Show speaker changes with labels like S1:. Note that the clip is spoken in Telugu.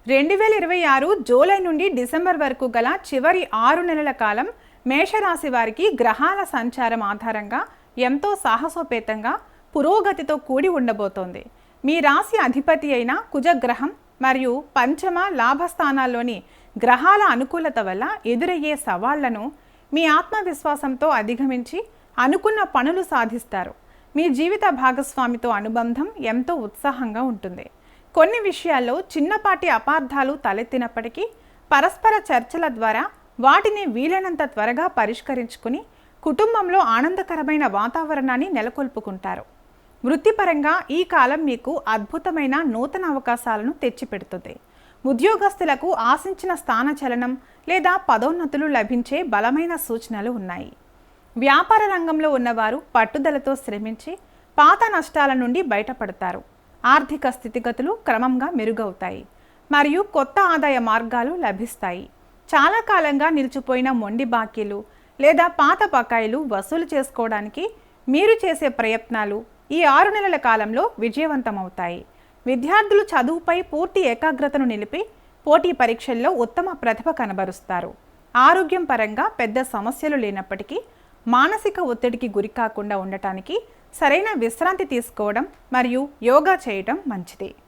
S1: 2026 జూలై నుండి డిసెంబర్ వరకు గల చివరి 6 నెలల కాలం మేషరాశి వారికి గ్రహాల సంచారం ఆధారంగా ఎంతో సాహసోపేతంగా పురోగతితో కూడి ఉండబోతోంది. మీ రాశి అధిపతి అయిన కుజగ్రహం మరియు పంచమ లాభస్థానాల్లోని గ్రహాల అనుకూలత వల్ల ఎదురయ్యే సవాళ్లను మీ ఆత్మవిశ్వాసంతో అధిగమించి అనుకున్న పనులు సాధిస్తారు. మీ జీవిత భాగస్వామితో అనుబంధం ఎంతో ఉత్సాహంగా ఉంటుంది. కొన్ని విషయాల్లో చిన్నపాటి అపార్థాలు తలెత్తినప్పటికీ పరస్పర చర్చల ద్వారా వాటిని వీలైనంత త్వరగా పరిష్కరించుకుని కుటుంబంలో ఆనందకరమైన వాతావరణాన్ని నెలకొల్పుకుంటారు. వృత్తిపరంగా ఈ కాలం మీకు అద్భుతమైన నూతన అవకాశాలను తెచ్చిపెడుతుంది. ఉద్యోగస్తులకు ఆశించిన స్థానచలనం లేదా పదోన్నతులు లభించే బలమైన సూచనలు ఉన్నాయి. వ్యాపార రంగంలో ఉన్నవారు పట్టుదలతో శ్రమించి పాత నష్టాల నుండి బయటపడతారు. ఆర్థిక స్థితిగతులు క్రమంగా మెరుగవుతాయి మరియు కొత్త ఆదాయ మార్గాలు లభిస్తాయి. చాలా కాలంగా నిలిచిపోయిన మొండి బాకీలు లేదా పాత బకాయిలు వసూలు చేసుకోవడానికి మీరు చేసే ప్రయత్నాలు ఈ 6 నెలల కాలంలో విజయవంతమవుతాయి. విద్యార్థులు చదువుపై పూర్తి ఏకాగ్రతను నిలిపి పోటీ పరీక్షల్లో ఉత్తమ ప్రతిభ కనబరుస్తారు. ఆరోగ్యం పరంగా పెద్ద సమస్యలు లేనప్పటికీ మానసిక ఒత్తిడికి గురికాకుండా ఉండటానికి సరైన విశ్రాంతి తీసుకోవడం మరియు యోగా చేయడం మంచిది.